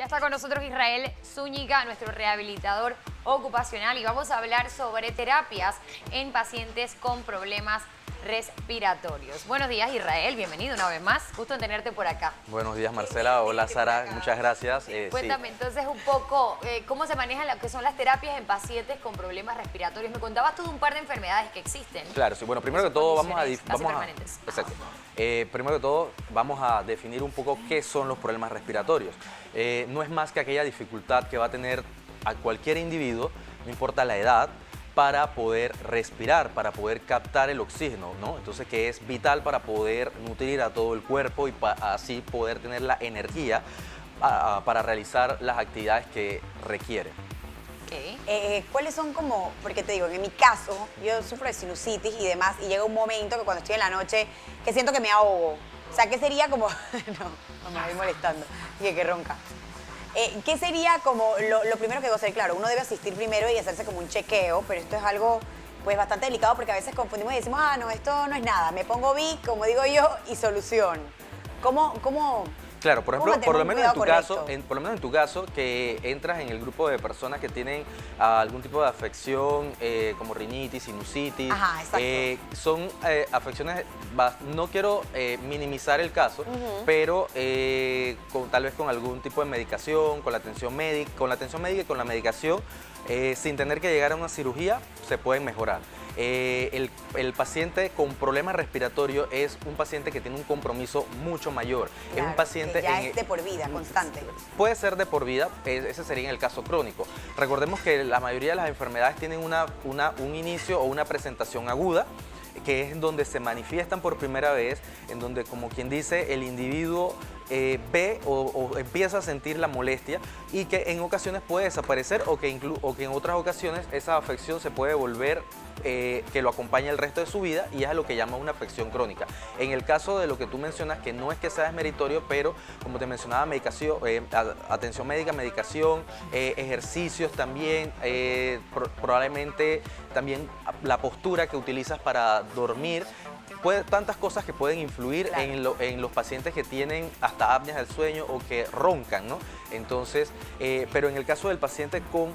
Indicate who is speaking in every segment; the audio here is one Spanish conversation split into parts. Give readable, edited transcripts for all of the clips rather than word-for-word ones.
Speaker 1: Ya está con nosotros Israel Zúñiga, nuestro rehabilitador ocupacional, y vamos a hablar sobre terapias en pacientes con problemas respiratorios. Buenos días, Israel, bienvenido una vez más, gusto en tenerte por acá.
Speaker 2: Buenos días, Marcela. Hola, Sara, muchas gracias.
Speaker 1: Cuéntame entonces un poco cómo se manejan lo que son las terapias en pacientes con problemas respiratorios. Me contabas tú de un par de enfermedades que existen.
Speaker 2: Claro, sí. Bueno, primero que todo
Speaker 1: Exacto.
Speaker 2: Primero que todo vamos a definir un poco qué son los problemas respiratorios. No es más que aquella dificultad que va a tener a cualquier individuo, no importa la edad, para poder respirar, para poder captar el oxígeno, ¿no? Entonces, que es vital para poder nutrir a todo el cuerpo y así poder tener la energía para realizar las actividades que requiere.
Speaker 3: Okay. ¿Cuáles son como, porque te digo, en mi caso, yo sufro de sinusitis y demás, y llega un momento que cuando estoy en la noche, que siento que me ahogo. O sea, ¿qué sería como, no me voy molestando, y que ronca. ¿Qué sería como lo primero que debo hacer? Claro, uno debe asistir primero y hacerse como un chequeo, pero esto es algo pues bastante delicado porque a veces confundimos y decimos, no, esto no es nada, me pongo Vic, como digo yo, y solución. ¿Cómo
Speaker 2: Claro, por ejemplo, por lo menos en tu caso, que entras en el grupo de personas que tienen algún tipo de afección, como rinitis, sinusitis.
Speaker 3: Ajá, exacto.
Speaker 2: Son afecciones, no quiero minimizar el caso, pero tal vez con algún tipo de medicación, con la atención médica y con la medicación, sin tener que llegar a una cirugía, se pueden mejorar. El paciente con problemas respiratorios es un paciente que tiene un compromiso mucho mayor.
Speaker 3: Claro,
Speaker 2: es un paciente
Speaker 3: que ya es de por vida, constante.
Speaker 2: Puede ser de por vida, ese sería en el caso crónico. Recordemos que la mayoría de las enfermedades tienen un inicio o una presentación aguda, que es en donde se manifiestan por primera vez, en donde, como quien dice, el individuo ve o empieza a sentir la molestia y que en ocasiones puede desaparecer o que en otras ocasiones esa afección se puede volver que lo acompaña el resto de su vida y es a lo que llama una afección crónica. En el caso de lo que tú mencionas, que no es que sea desmeritorio, pero como te mencionaba, medicación, atención médica, medicación, ejercicios también, probablemente también la postura que utilizas para dormir, tantas cosas que pueden influir, claro, en los pacientes que tienen hasta apneas del sueño o que roncan, ¿no? Entonces, pero en el caso del paciente con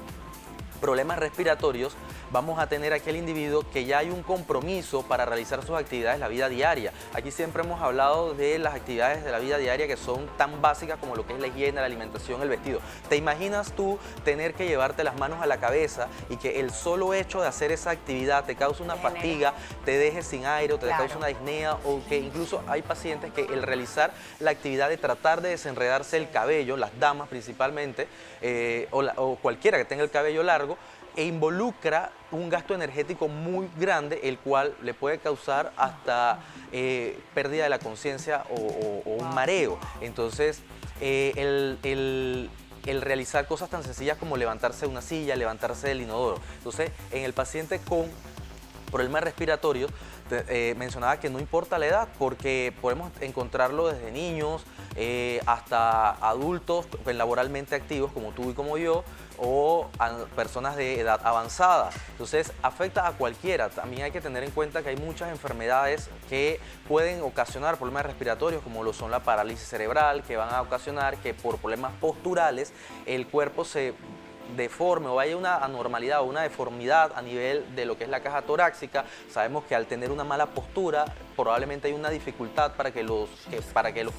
Speaker 2: problemas respiratorios, vamos a tener aquel individuo que ya hay un compromiso para realizar sus actividades en la vida diaria. Aquí siempre hemos hablado de las actividades de la vida diaria que son tan básicas como lo que es la higiene, la alimentación, el vestido. ¿Te imaginas tú tener que llevarte las manos a la cabeza y que el solo hecho de hacer esa actividad te cause una fatiga, te deje sin aire o te cause una disnea, o que incluso hay pacientes que el realizar la actividad de tratar de desenredarse el cabello, las damas principalmente, o cualquiera que tenga el cabello largo, e involucra un gasto energético muy grande, el cual le puede causar hasta pérdida de la conciencia o un mareo. Entonces, el realizar cosas tan sencillas como levantarse de una silla, levantarse del inodoro. Entonces, en el paciente con problemas respiratorios, mencionaba que no importa la edad, porque podemos encontrarlo desde niños hasta adultos laboralmente activos como tú y como yo, o a personas de edad avanzada. Entonces afecta a cualquiera. También hay que tener en cuenta que hay muchas enfermedades que pueden ocasionar problemas respiratorios, como lo son la parálisis cerebral, que van a ocasionar que por problemas posturales el cuerpo se deforme o haya una anormalidad o una deformidad a nivel de lo que es la caja torácica. Sabemos que al tener una mala postura probablemente hay una dificultad para que los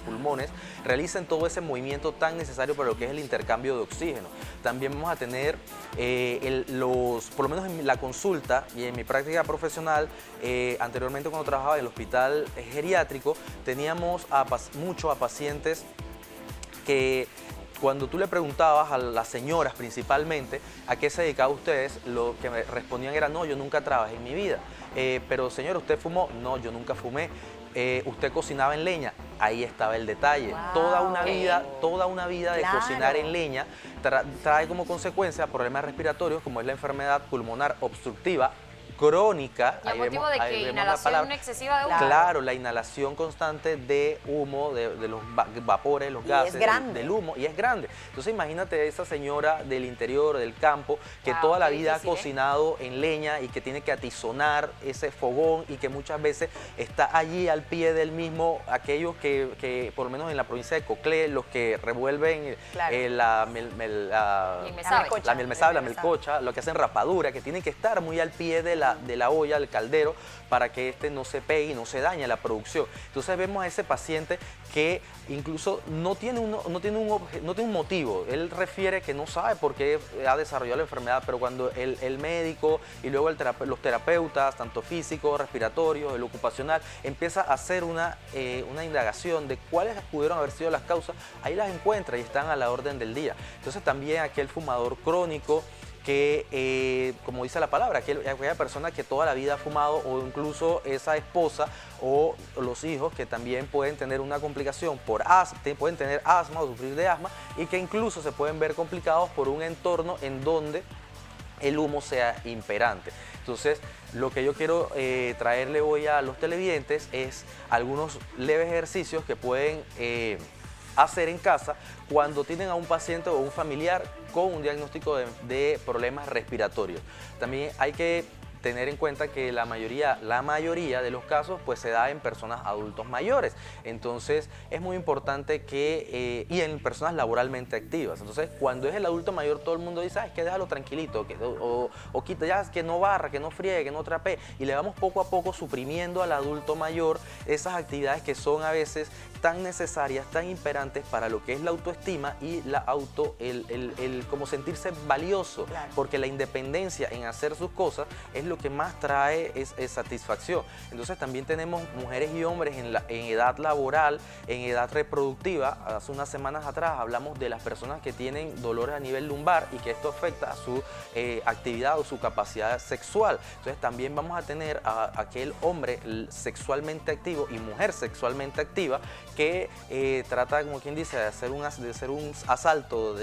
Speaker 2: pulmones realicen todo ese movimiento tan necesario para lo que es el intercambio de oxígeno. También vamos a tener por lo menos en la consulta y en mi práctica profesional, anteriormente cuando trabajaba en el hospital geriátrico, teníamos mucho a pacientes que cuando tú le preguntabas a las señoras principalmente a qué se dedicaban ustedes, lo que me respondían era: no, yo nunca trabajé en mi vida. Pero señor, ¿usted fumó? No, yo nunca fumé. ¿Usted cocinaba en leña? Ahí estaba el detalle.
Speaker 3: Wow,
Speaker 2: toda una vida de cocinar en leña trae como consecuencia problemas respiratorios, como es la enfermedad pulmonar obstructiva crónica.
Speaker 1: ¿Y a motivo de
Speaker 2: ahí
Speaker 1: que
Speaker 2: vemos la
Speaker 1: inhalación
Speaker 2: palabra.
Speaker 1: excesiva de humo?
Speaker 2: Claro, la inhalación constante de humo, de los vapores, los gases del humo, y es grande. Entonces imagínate esa señora del interior, del campo, que
Speaker 1: Wow,
Speaker 2: toda la
Speaker 1: qué
Speaker 2: vida
Speaker 1: difícil,
Speaker 2: ha cocinado en leña y que tiene que atizonar ese fogón y que muchas veces está allí al pie del mismo, aquellos que por lo menos en la provincia de Coclé, los que revuelven
Speaker 3: Claro.
Speaker 2: la
Speaker 3: melcocha.
Speaker 2: la melcocha, lo que hacen rapadura, que tienen que estar muy al pie de la olla, del caldero, para que este no se pegue y no se dañe la producción. Entonces vemos a ese paciente que incluso no tiene un motivo. Él refiere que no sabe por qué ha desarrollado la enfermedad, pero cuando el médico y luego los terapeutas, tanto físicos, respiratorios, el ocupacional, empieza a hacer una indagación de cuáles pudieron haber sido las causas, ahí las encuentra y están a la orden del día. Entonces también aquel fumador crónico que, como dice la palabra, aquella persona que toda la vida ha fumado, o incluso esa esposa o los hijos que también pueden tener una complicación por asma, pueden tener asma o sufrir de asma, y que incluso se pueden ver complicados por un entorno en donde el humo sea imperante. Entonces, lo que yo quiero traerle hoy a los televidentes es algunos leves ejercicios que pueden hacer en casa cuando tienen a un paciente o un familiar con un diagnóstico de problemas respiratorios. También hay que tener en cuenta que la mayoría de los casos pues se da en personas adultos mayores. Entonces es muy importante que, y en personas laboralmente activas. Entonces cuando es el adulto mayor todo el mundo dice, es que déjalo tranquilito, o quita ya, que no barra, que no friegue, que no trapee. Y le vamos poco a poco suprimiendo al adulto mayor esas actividades que son a veces tan necesarias, tan imperantes para lo que es la autoestima y el como sentirse valioso,
Speaker 3: claro.
Speaker 2: Porque la independencia en hacer sus cosas es lo que más trae es satisfacción. Entonces también tenemos mujeres y hombres en edad laboral, en edad reproductiva. Hace unas semanas atrás hablamos de las personas que tienen dolores a nivel lumbar y que esto afecta a su actividad o su capacidad sexual. Entonces también vamos a tener a aquel hombre sexualmente activo y mujer sexualmente activa que trata, como quien dice, de hacer un asalto,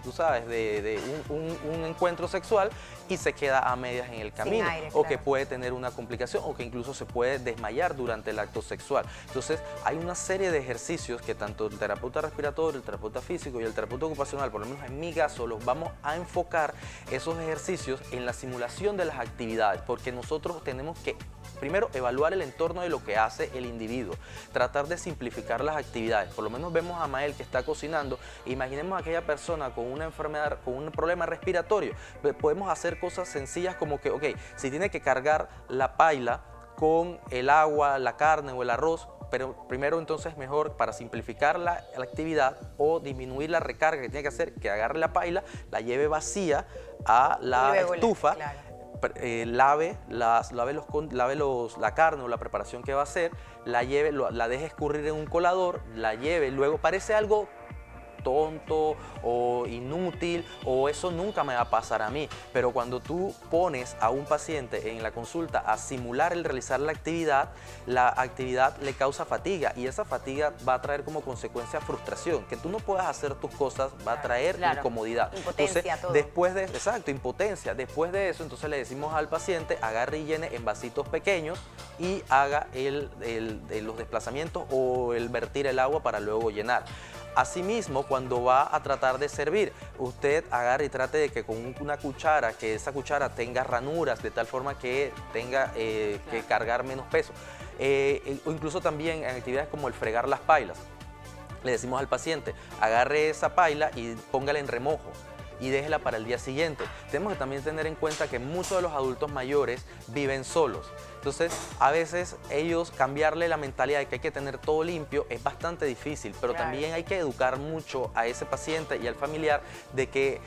Speaker 2: tú sabes, de un encuentro sexual y se queda a medias en el camino.
Speaker 3: Aire,
Speaker 2: o
Speaker 3: claro.
Speaker 2: que puede tener una complicación o que incluso se puede desmayar durante el acto sexual. Entonces hay una serie de ejercicios que tanto el terapeuta respiratorio, el terapeuta físico y el terapeuta ocupacional, por lo menos en mi caso, los vamos a enfocar esos ejercicios en la simulación de las actividades, porque nosotros tenemos que primero evaluar el entorno de lo que hace el individuo, tratar de simplificar las actividades. Por lo menos vemos a Mael que está cocinando, imaginemos a aquella persona con una enfermedad, con un problema respiratorio. Podemos hacer cosas sencillas como que, ok, si tiene que cargar la paila con el agua, la carne o el arroz, pero primero entonces mejor para simplificar la actividad o disminuir la recarga que tiene que hacer, que agarre la paila, la lleve vacía a la estufa,
Speaker 3: claro.
Speaker 2: lave la carne o la preparación que va a hacer, la deje escurrir en un colador, la lleve, luego parece algo tonto o inútil o eso nunca me va a pasar a mí, pero cuando tú pones a un paciente en la consulta a simular el realizar la actividad le causa fatiga y esa fatiga va a traer como consecuencia frustración, que tú no puedas hacer tus cosas va a traer incomodidad.
Speaker 3: Impotencia,
Speaker 2: entonces,
Speaker 3: todo.
Speaker 2: Después de, exacto, impotencia. Después de eso, entonces le decimos al paciente, agarre y llene en vasitos pequeños y haga los desplazamientos o el vertir el agua para luego llenar. Asimismo, cuando va a tratar de servir, usted agarre y trate de que con una cuchara, que esa cuchara tenga ranuras de tal forma que tenga que cargar menos peso. O incluso también en actividades como el fregar las pailas. Le decimos al paciente, agarre esa paila y póngala en remojo y déjela para el día siguiente. Tenemos que también tener en cuenta que muchos de los adultos mayores viven solos. Entonces, a veces ellos cambiarle la mentalidad de que hay que tener todo limpio es bastante difícil, pero también hay que educar mucho a ese paciente y al familiar de que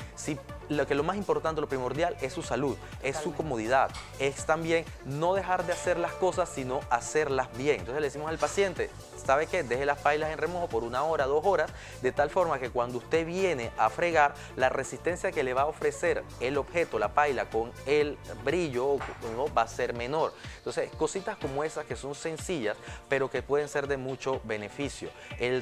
Speaker 2: lo más importante, lo primordial es su salud, es su comodidad, es también no dejar de hacer las cosas, sino hacerlas bien. Entonces le decimos al paciente, ¿sabe qué? Deje las pailas en remojo por 1 hora, 2 horas, de tal forma que cuando usted viene a fregar, la resistencia que le va a ofrecer el objeto, la paila, con el brillo, ¿no? va a ser menor. Entonces, cositas como esas que son sencillas, pero que pueden ser de mucho beneficio.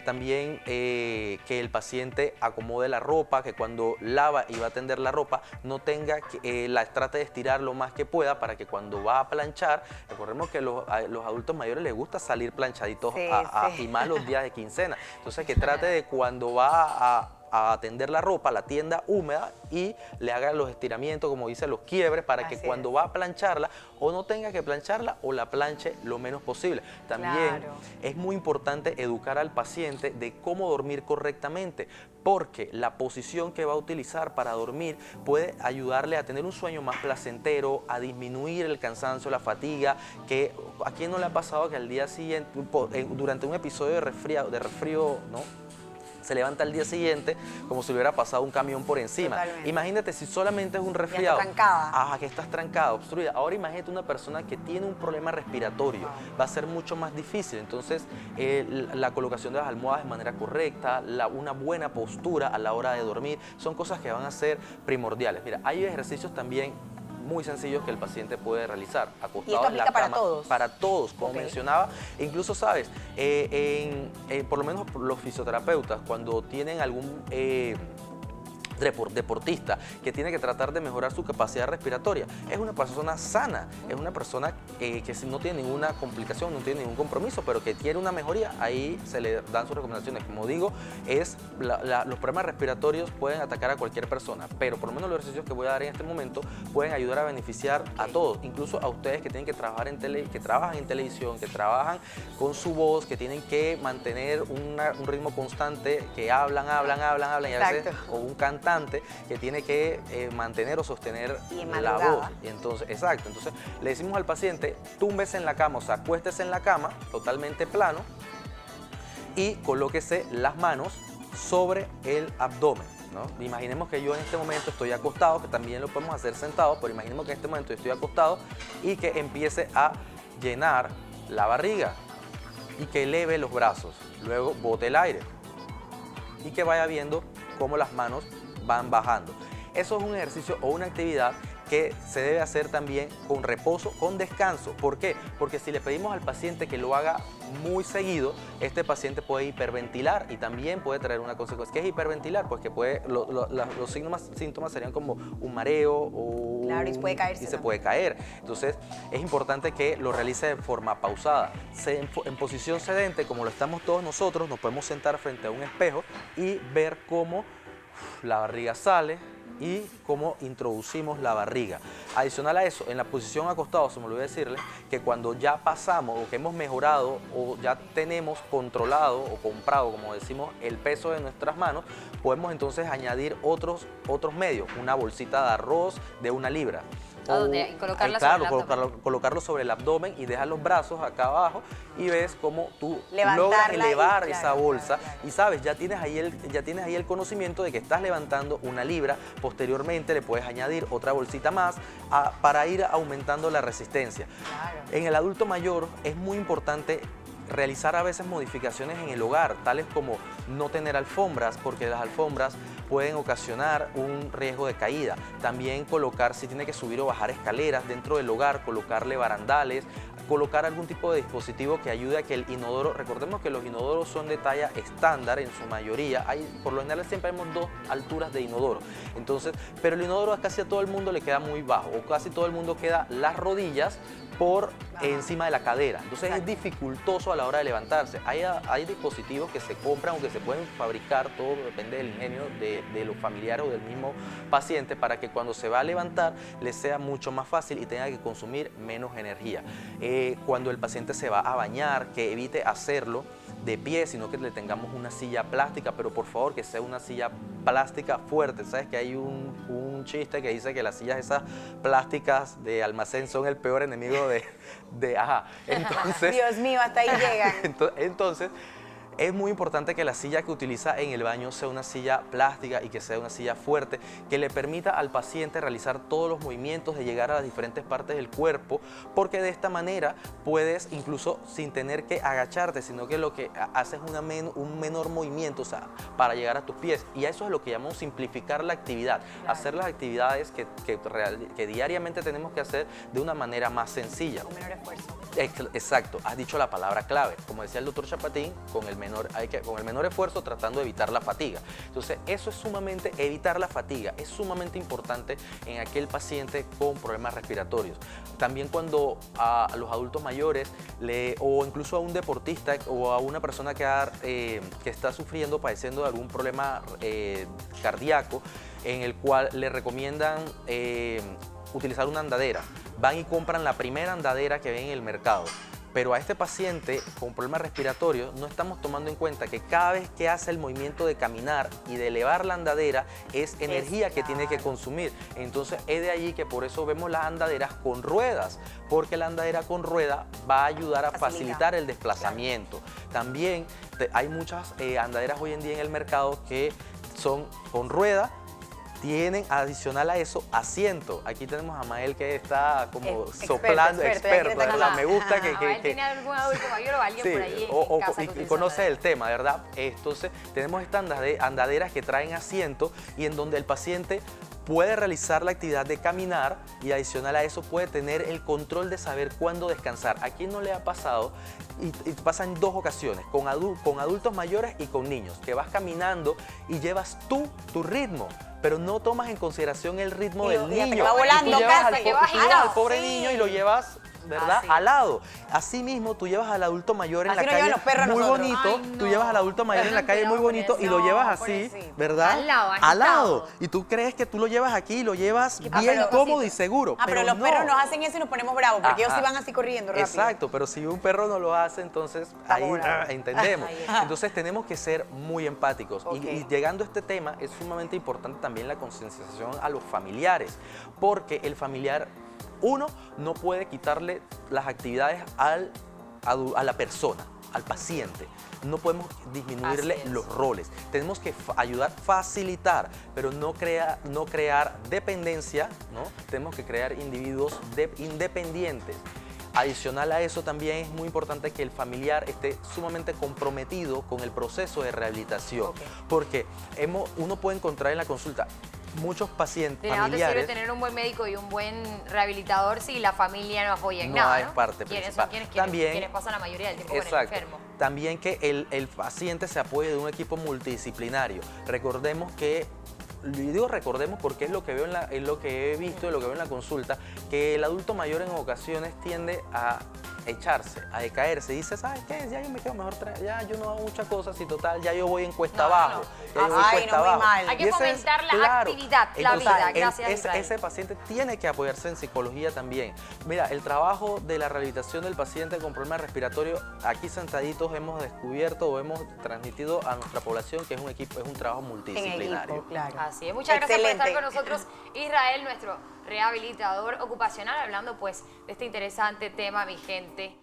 Speaker 2: También que el paciente acomode la ropa, que cuando lava y va a tender extender la ropa, no tenga que, la trate de estirar lo más que pueda para que cuando va a planchar, recordemos que a los adultos mayores les gusta salir planchaditos y más los días de quincena. Entonces que trate de cuando va a tender la ropa, la tienda húmeda y le haga los estiramientos, como dice, los quiebres, para que cuando va a plancharla o no tenga que plancharla o la planche lo menos posible. También es muy importante educar al paciente de cómo dormir correctamente, porque la posición que va a utilizar para dormir puede ayudarle a tener un sueño más placentero, a disminuir el cansancio, la fatiga, que a quién no le ha pasado que al día siguiente, durante un episodio de resfrío, ¿no?, se levanta al día siguiente como si le hubiera pasado un camión por encima.
Speaker 3: Totalmente.
Speaker 2: Imagínate si solamente es un resfriado.
Speaker 3: Ya está trancada.
Speaker 2: Que estás trancada, obstruida. Ahora imagínate una persona que tiene un problema respiratorio. Va a ser mucho más difícil. Entonces, la colocación de las almohadas de manera correcta, una buena postura a la hora de dormir, son cosas que van a ser primordiales. Mira, hay ejercicios también muy sencillos que el paciente puede realizar acostado.
Speaker 3: ¿Y esto aplica para todos?
Speaker 2: Para todos, como mencionaba. Incluso, ¿sabes? Por lo menos los fisioterapeutas, cuando tienen algún deportista que tiene que tratar de mejorar su capacidad respiratoria, es una persona sana, es una persona que no tiene ninguna complicación, no tiene ningún compromiso, pero que tiene una mejoría, ahí se le dan sus recomendaciones. Como digo, los problemas respiratorios pueden atacar a cualquier persona, pero por lo menos los ejercicios que voy a dar en este momento pueden ayudar a beneficiar a todos, incluso a ustedes que tienen que trabajar que trabajan en televisión, que trabajan con su voz, que tienen que mantener un ritmo constante, que hablan y a veces, o un cantante que tiene que mantener o sostener la voz. Entonces, entonces le decimos al paciente, túmbese en la cama, o sea, acuéstese en la cama, totalmente plano, y colóquese las manos sobre el abdomen, ¿no? Imaginemos que yo en este momento estoy acostado, que también lo podemos hacer sentado, pero imaginemos que en este momento estoy acostado y que empiece a llenar la barriga y que eleve los brazos, luego bote el aire y que vaya viendo cómo las manos van bajando. Eso es un ejercicio o una actividad que se debe hacer también con reposo, con descanso. ¿Por qué? Porque si le pedimos al paciente que lo haga muy seguido, este paciente puede hiperventilar y también puede traer una consecuencia. ¿Qué es hiperventilar? Pues que los síntomas serían como un mareo o
Speaker 3: claro, y puede caerse.
Speaker 2: Y se puede caer. Entonces, es importante que lo realice de forma pausada. En posición sedente, como lo estamos todos nosotros, nos podemos sentar frente a un espejo y ver cómo la barriga sale y cómo introducimos la barriga. Adicional a eso, en la posición acostado, se me olvidó decirles que cuando ya pasamos o que hemos mejorado o ya tenemos controlado o comprado, como decimos, el peso de nuestras manos, podemos entonces añadir otros medios, una bolsita de arroz de 1 libra.
Speaker 1: Y colocarla sobre el abdomen.
Speaker 2: Colocarlo sobre el abdomen y dejar los brazos acá abajo y ves cómo tú
Speaker 3: levantarla
Speaker 2: logras elevar esa
Speaker 3: claro,
Speaker 2: bolsa
Speaker 3: claro.
Speaker 2: Y sabes, ya tienes ahí el conocimiento de que estás levantando 1 libra, posteriormente le puedes añadir otra bolsita más para ir aumentando la resistencia.
Speaker 3: Claro.
Speaker 2: En el adulto mayor es muy importante realizar a veces modificaciones en el hogar, tales como no tener alfombras, porque las alfombras pueden ocasionar un riesgo de caída. También colocar, si tiene que subir o bajar escaleras dentro del hogar, colocarle barandales, colocar algún tipo de dispositivo que ayude a que el inodoro, recordemos que los inodoros son de talla estándar en su mayoría, por lo general siempre vemos 2 alturas de inodoro, entonces, pero el inodoro casi a todo el mundo le queda muy bajo, o casi todo el mundo queda las rodillas por encima de la cadera, entonces es dificultoso a la hora de levantarse. Hay dispositivos que se compran o que se pueden fabricar, todo depende del ingenio de los familiares o del mismo paciente, para que cuando se va a levantar le sea mucho más fácil y tenga que consumir menos energía. Cuando el paciente se va a bañar, que evite hacerlo de pie, sino que le tengamos una silla plástica, pero por favor que sea una silla plástica fuerte. Sabes que hay un chiste que dice que las sillas esas plásticas de almacén son el peor enemigo entonces
Speaker 3: Dios mío, hasta ahí llegan.
Speaker 2: entonces es muy importante que la silla que utiliza en el baño sea una silla plástica y que sea una silla fuerte, que le permita al paciente realizar todos los movimientos de llegar a las diferentes partes del cuerpo, porque de esta manera puedes, incluso sin tener que agacharte, sino que lo que haces es un menor movimiento, o sea, para llegar a tus pies. Y a eso es lo que llamamos simplificar la actividad, hacer las actividades que diariamente tenemos que hacer de una manera más sencilla.
Speaker 3: Con menor esfuerzo.
Speaker 2: Exacto, has dicho la palabra clave. Como decía el doctor Chapatín, con el menor con el menor esfuerzo, tratando de evitar la fatiga. Entonces, eso es sumamente, evitar la fatiga, es sumamente importante en aquel paciente con problemas respiratorios. También cuando a los adultos mayores o incluso a un deportista o a una persona que está sufriendo, padeciendo de algún problema cardíaco, en el cual le recomiendan utilizar una andadera. Van y compran la primera andadera que ven en el mercado. Pero a este paciente con problemas respiratorios no estamos tomando en cuenta que cada vez que hace el movimiento de caminar y de elevar la andadera es energía que tiene que consumir. Entonces es de allí que por eso vemos las andaderas con ruedas, porque la andadera con rueda va a ayudar a facilitar el desplazamiento. También hay muchas andaderas hoy en día en el mercado que son con rueda. Tienen adicional a eso asiento. Aquí tenemos a Mael que está como soplando, experto, ¿verdad? Me gusta que
Speaker 1: ¿Tiene algún adulto mayor o alguien por ahí en casa que
Speaker 2: y conoce el tema, ¿verdad? Entonces tenemos estas andaderas que traen asiento y en donde el paciente puede realizar la actividad de caminar y adicional a eso puede tener el control de saber cuándo descansar. ¿A quién no le ha pasado? Y pasa en dos ocasiones, con adultos mayores y con niños, que vas caminando y llevas tu ritmo, pero no tomas en consideración el ritmo del niño.
Speaker 3: Te va volando,
Speaker 2: tú llevas al pobre
Speaker 3: sí.
Speaker 2: niño y lo llevas, ¿verdad? Al lado. Así mismo tú llevas al adulto mayor en la calle muy bonito,
Speaker 1: Ay, no.
Speaker 2: tú llevas al adulto mayor en la calle muy bonito y lo llevas así, ¿verdad?
Speaker 1: Al lado.
Speaker 2: Y tú crees que tú lo llevas aquí y lo llevas bien
Speaker 3: pero
Speaker 2: cómodo y seguro.
Speaker 3: Pero los perros nos hacen eso y nos ponemos bravos, porque ellos sí van así corriendo rápido.
Speaker 2: Exacto, pero si un perro no lo hace, entonces ahí entendemos.
Speaker 3: Ahí
Speaker 2: Entonces tenemos que ser muy empáticos. Y llegando a este tema, es sumamente importante también la concienciación a los familiares, porque el familiar, uno, no puede quitarle las actividades a la persona, al paciente. No podemos disminuirle los roles. Tenemos que ayudar, facilitar, pero no crear dependencia, ¿no? Tenemos que crear individuos independientes. Adicional a eso también es muy importante que el familiar esté sumamente comprometido con el proceso de rehabilitación, porque uno puede encontrar en la consulta muchos pacientes familiares.
Speaker 1: De nada te sirve tener un buen médico y un buen rehabilitador si la familia no apoya en nada,
Speaker 2: es parte principal.
Speaker 1: ¿Quiénes pasan la mayoría del tiempo con el enfermo?
Speaker 2: También que el paciente se apoye de un equipo multidisciplinario. Recordemos que, y digo recordemos porque es lo que veo es lo que he visto y lo que veo en la consulta, que el adulto mayor en ocasiones tiende a echarse, a decaerse. Dice, ¿sabes qué? Ya yo me quedo mejor, ya yo no hago muchas cosas y total, ya yo voy en cuesta abajo. Ya yo voy cuesta abajo.
Speaker 3: Mal.
Speaker 1: Hay que fomentar la actividad, la vida. Gracias,
Speaker 2: ese paciente tiene que apoyarse en psicología también. Mira, el trabajo de la rehabilitación del paciente con problemas respiratorios, aquí sentaditos hemos descubierto o hemos transmitido a nuestra población que es un trabajo multidisciplinario.
Speaker 3: En equipo, claro.
Speaker 1: Así es. Muchas gracias por estar con nosotros, Israel, nuestro rehabilitador ocupacional, hablando pues de este interesante tema, mi gente.